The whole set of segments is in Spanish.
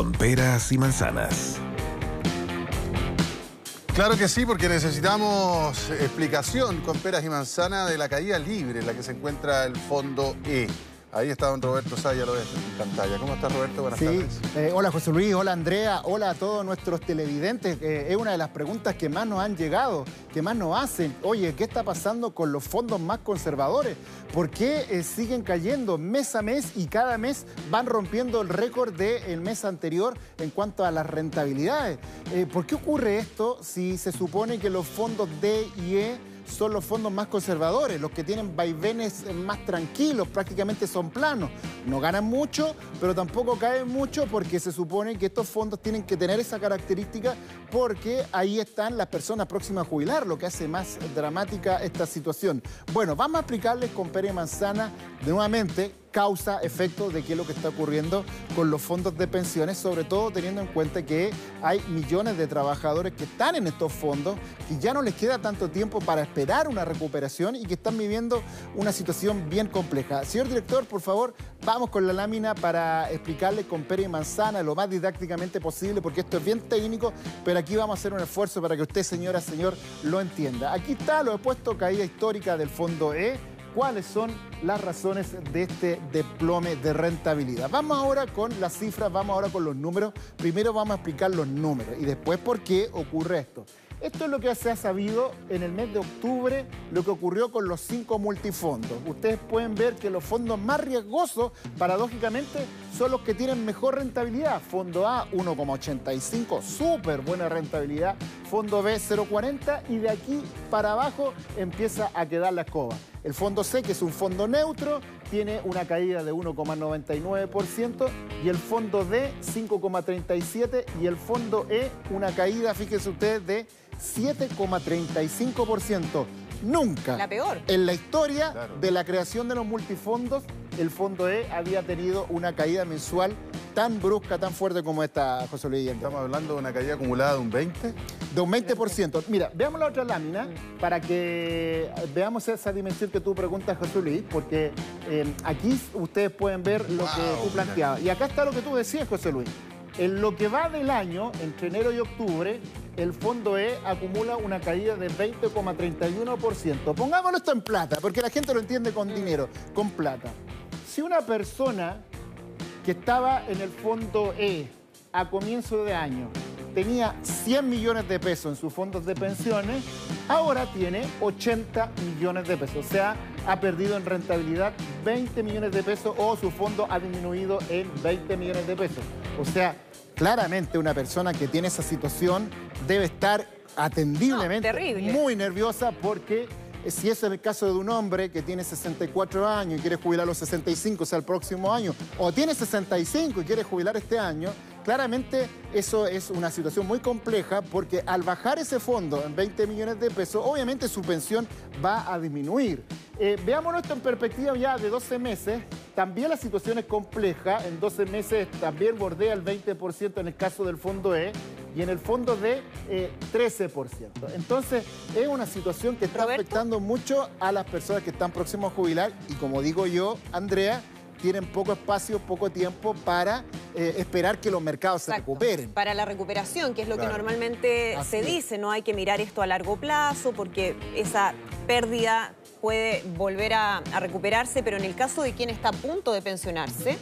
con peras y manzanas. Claro que sí, porque necesitamos explicación con peras y manzanas de la caída libre en la que se encuentra el fondo E. Ahí está don Roberto Saya, lo ves en pantalla. ¿Cómo estás, Roberto? Buenas tardes. Hola, José Luis. Hola, Andrea. Hola a todos nuestros televidentes. Es una de las preguntas que más nos han llegado, que más nos hacen. Oye, ¿qué está pasando con los fondos más conservadores? ¿Por qué siguen cayendo mes a mes y cada mes van rompiendo el récord del mes anterior en cuanto a las rentabilidades? ¿Por qué ocurre esto si se supone que los fondos D y E son los fondos más conservadores, los que tienen vaivenes más tranquilos, prácticamente son planos? No ganan mucho, pero tampoco caen mucho, porque se supone que estos fondos tienen que tener esa característica porque ahí están las personas próximas a jubilar, lo que hace más dramática esta situación. Bueno, vamos a explicarles con pera y manzana nuevamente causa, efecto de qué es lo que está ocurriendo con los fondos de pensiones, sobre todo teniendo en cuenta que hay millones de trabajadores que están en estos fondos, que ya no les queda tanto tiempo para esperar una recuperación y que están viviendo una situación bien compleja. Señor director, por favor, vamos con la lámina para explicarle con pera y manzana lo más didácticamente posible, porque esto es bien técnico, pero aquí vamos a hacer un esfuerzo para que usted, señora, señor, lo entienda. Aquí está, lo he puesto, caída histórica del fondo E. ¿Cuáles son las razones de este desplome de rentabilidad? Vamos ahora con las cifras, vamos ahora con los números. Primero vamos a explicar los números y después por qué ocurre esto. Esto es lo que se ha sabido en el mes de octubre, lo que ocurrió con los 5 multifondos. Ustedes pueden ver que los fondos más riesgosos, paradójicamente, son los que tienen mejor rentabilidad. Fondo A, 1,85, súper buena rentabilidad. Fondo B, 0,40, y de aquí para abajo empieza a quedar la escoba. El fondo C, que es un fondo neutro, tiene una caída de 1,99%, y el fondo D, 5,37%, y el fondo E, una caída, fíjense ustedes, de 7,35%. Nunca la peor en la historia de la creación de los multifondos, el fondo E había tenido una caída mensual tan brusca, tan fuerte como esta, José Luis. Estamos hablando de una caída acumulada de un 20%. De un 20%. Mira, veamos la otra lámina para que veamos esa dimensión que tú preguntas, José Luis, porque aquí ustedes pueden ver lo que tú planteabas. Y acá está lo que tú decías, José Luis. En lo que va del año, entre enero y octubre, el fondo E acumula una caída de 20,31%. Pongámoslo esto en plata, porque la gente lo entiende con dinero, con plata. Si una persona que estaba en el fondo E a comienzo de año tenía 100 millones de pesos en sus fondos de pensiones, ahora tiene 80 millones de pesos. O sea, ha perdido en rentabilidad 20 millones de pesos, o su fondo ha disminuido en 20 millones de pesos. O sea, claramente una persona que tiene esa situación debe estar atendiblemente muy nerviosa, porque si ese es el caso de un hombre que tiene 64 años y quiere jubilar a los 65, o sea, el próximo año, o tiene 65 y quiere jubilar este año, claramente eso es una situación muy compleja, porque al bajar ese fondo en 20 millones de pesos, obviamente su pensión va a disminuir. Veámoslo esto en perspectiva ya de 12 meses. También la situación es compleja. En 12 meses también bordea el 20% en el caso del fondo E, y en el fondo D, 13%. Entonces, es una situación que está afectando mucho a las personas que están próximas a jubilar, y como digo yo, Andrea, tienen poco espacio, poco tiempo para esperar que los mercados se recuperen. Para la recuperación, que es lo que normalmente se dice, no hay que mirar esto a largo plazo, porque esa pérdida puede volver a recuperarse, pero en el caso de quien está a punto de pensionarse,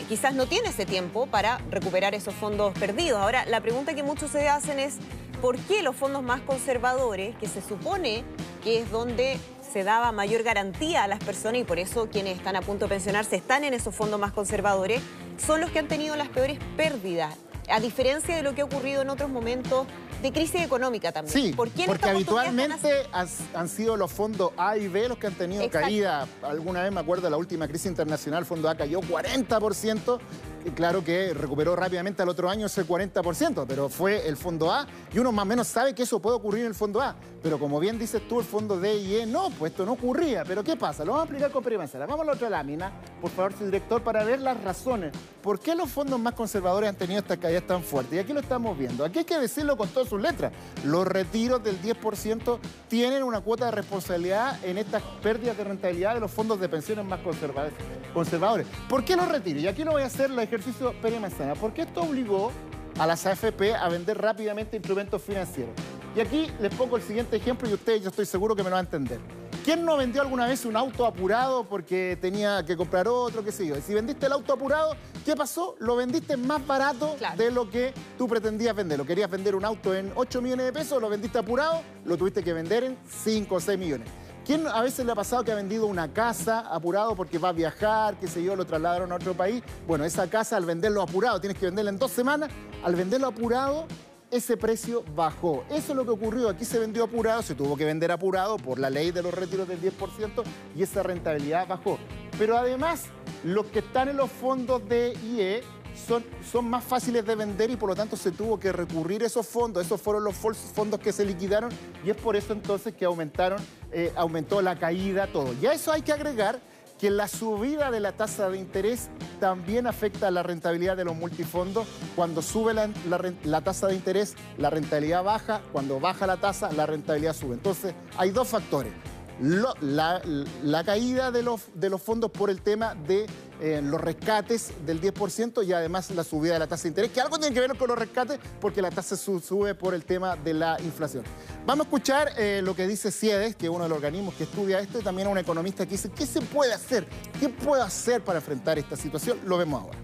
quizás no tiene ese tiempo para recuperar esos fondos perdidos. Ahora, la pregunta que muchos se hacen es, ¿por qué los fondos más conservadores, que se supone que es donde se daba mayor garantía a las personas, y por eso quienes están a punto de pensionarse están en esos fondos más conservadores, son los que han tenido las peores pérdidas? A diferencia de lo que ha ocurrido en otros momentos de crisis económica también. Sí, porque habitualmente han sido los fondos A y B los que han tenido caída. Alguna vez me acuerdo de la última crisis internacional, el fondo A cayó 40%. Y claro que recuperó rápidamente al otro año ese 40%, pero fue el fondo A, y uno más o menos sabe que eso puede ocurrir en el fondo A. Pero como bien dices tú, el fondo D y E, no, pues esto no ocurría. ¿Pero qué pasa? Lo vamos a explicar con pera y manzana. Vamos a la otra lámina, por favor, señor director, para ver las razones. ¿Por qué los fondos más conservadores han tenido estas caídas tan fuertes? Y aquí lo estamos viendo. Aquí hay que decirlo con todas sus letras. Los retiros del 10% tienen una cuota de responsabilidad en estas pérdidas de rentabilidad de los fondos de pensiones más conservadores. ¿Por qué los retiros? Y aquí lo voy a hacer el ejemplo ejercicio Pérez Manzana, porque esto obligó a las AFP a vender rápidamente instrumentos financieros. Y aquí les pongo el siguiente ejemplo y ustedes, yo estoy seguro que me lo van a entender. ¿Quién no vendió alguna vez un auto apurado porque tenía que comprar otro, qué sé yo? Y si vendiste el auto apurado, ¿qué pasó? Lo vendiste más barato de lo que tú pretendías vender. Lo querías vender un auto en 8 millones de pesos, lo vendiste apurado, lo tuviste que vender en 5 o 6 millones. ¿Quién a veces le ha pasado que ha vendido una casa apurado porque va a viajar, qué sé yo, lo trasladaron a otro país? Bueno, esa casa al venderlo apurado, tienes que venderla en 2 semanas, al venderlo apurado, ese precio bajó. Eso es lo que ocurrió. Aquí se vendió apurado, se tuvo que vender apurado por la ley de los retiros del 10% y esa rentabilidad bajó. Pero además, los que están en los fondos de IE son más fáciles de vender y por lo tanto se tuvo que recurrir a esos fondos. Esos fueron los fondos que se liquidaron y es por eso entonces que aumentó la caída, todo. Y a eso hay que agregar que la subida de la tasa de interés también afecta a la rentabilidad de los multifondos. Cuando sube la tasa de interés, la rentabilidad baja. Cuando baja la tasa, la rentabilidad sube. Entonces, hay dos factores. La caída de los fondos por el tema de los rescates del 10% y además la subida de la tasa de interés, que algo tiene que ver con los rescates porque la tasa sube por el tema de la inflación. Vamos a escuchar lo que dice CIEDES, que es uno de los organismos que estudia esto, y también a un economista que dice, ¿qué se puede hacer? ¿Qué puedo hacer para enfrentar esta situación? Lo vemos ahora.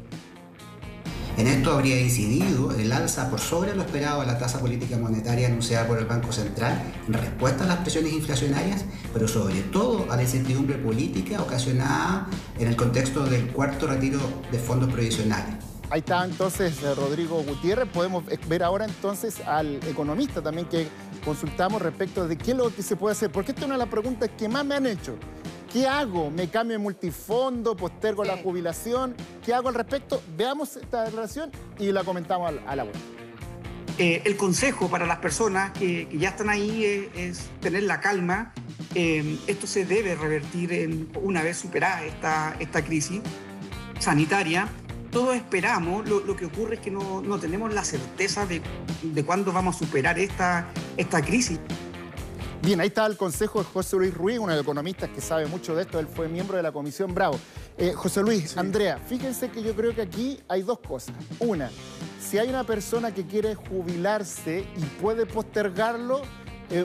En esto habría incidido el alza por sobre lo esperado de la tasa política monetaria anunciada por el Banco Central en respuesta a las presiones inflacionarias, pero sobre todo a la incertidumbre política ocasionada en el contexto del cuarto retiro de fondos previsionales. Ahí está entonces Rodrigo Gutiérrez. Podemos ver ahora entonces al economista también que consultamos respecto de qué es lo que se puede hacer, porque esta es una de las preguntas que más me han hecho. ¿Qué hago? ¿Me cambio de multifondo? ¿Postergo la jubilación? ¿Qué hago al respecto? Veamos esta declaración y la comentamos a la web. El consejo para las personas que ya están ahí es tener la calma. Esto se debe revertir una vez superada esta crisis sanitaria. Todos esperamos, lo que ocurre es que no tenemos la certeza de cuándo vamos a superar esta crisis. Bien, ahí está el consejo de José Luis Ruiz, uno de los economistas que sabe mucho de esto. Él fue miembro de la Comisión Bravo. José Luis, sí. Andrea, fíjense que yo creo que aquí hay dos cosas. Una, si hay una persona que quiere jubilarse y puede postergarlo,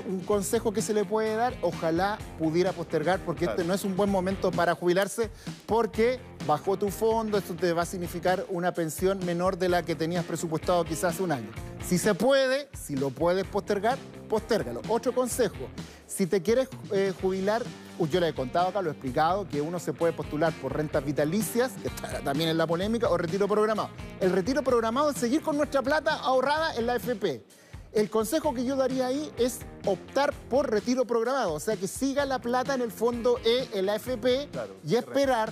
un consejo que se le puede dar, ojalá pudiera postergar, porque este no es un buen momento para jubilarse, porque bajó tu fondo, esto te va a significar una pensión menor de la que tenías presupuestado quizás hace un año. Si se puede, si lo puedes postergar, postérgalo. Otro consejo, si te quieres jubilar, yo le he contado acá, lo he explicado, que uno se puede postular por rentas vitalicias, que está también en la polémica, o retiro programado. El retiro programado es seguir con nuestra plata ahorrada en la AFP. El consejo que yo daría ahí es optar por retiro programado, o sea, que siga la plata en el fondo E, en la AFP, y esperar,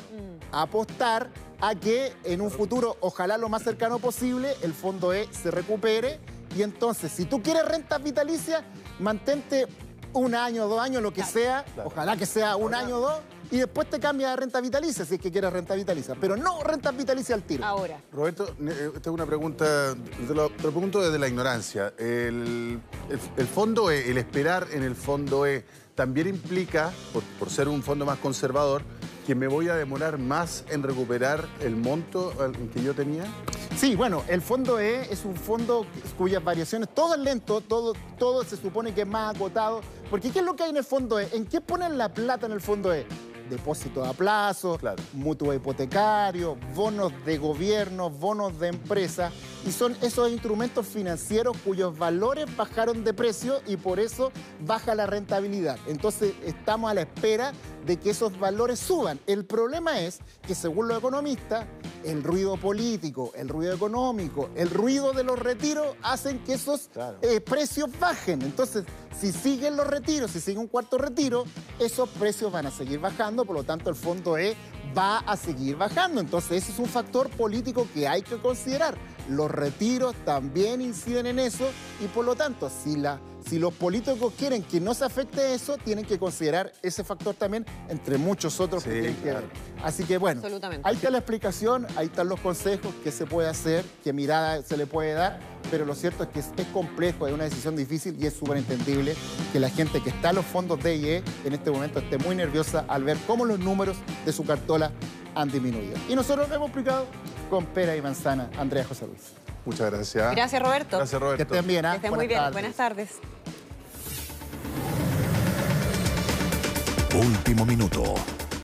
apostar a que en un futuro, ojalá lo más cercano posible, el fondo E se recupere. Y entonces, si tú quieres rentas vitalicias, mantente 1 año, 2 años, lo que sea, ojalá que sea 1 año o 2, y después te cambias a renta vitalicia si es que quieres renta vitalicia, pero no rentas vitalicias al tiro. Ahora. Roberto, esta es una pregunta, te lo pregunto desde la ignorancia. El fondo E, el esperar en el fondo E, también implica, por ser un fondo más conservador, que me voy a demorar más en recuperar el monto que yo tenía. Sí, bueno, el fondo E es un fondo cuyas variaciones, todo es lento, todo se supone que es más acotado. Porque ¿qué es lo que hay en el fondo E? ¿En qué ponen la plata en el fondo E? Depósitos a plazo, mutuo hipotecario, bonos de gobierno, bonos de empresa. Y son esos instrumentos financieros cuyos valores bajaron de precio y por eso baja la rentabilidad. Entonces estamos a la espera de que esos valores suban. El problema es que, según los economistas, el ruido político, el ruido económico, el ruido de los retiros hacen que esos precios bajen. Entonces, si siguen los retiros, si sigue un cuarto retiro, esos precios van a seguir bajando, por lo tanto el fondo E va a seguir bajando. Entonces, ese es un factor político que hay que considerar. Los retiros también inciden en eso y, por lo tanto, si los políticos quieren que no se afecte eso, tienen que considerar ese factor también, entre muchos otros que tienen que ver. Así que, bueno, ahí está la explicación, ahí están los consejos, qué se puede hacer, qué mirada se le puede dar, pero lo cierto es que es complejo, es una decisión difícil y es súper entendible que la gente que está en los fondos de IE en este momento esté muy nerviosa al ver cómo los números de su cartola han disminuido. Y nosotros hemos explicado con pera y manzana. Andrea José Luis. Muchas gracias. Gracias, Roberto. Gracias, Roberto. Que estén bien, ¿eh? Que estén muy bien. Buenas tardes. Último minuto.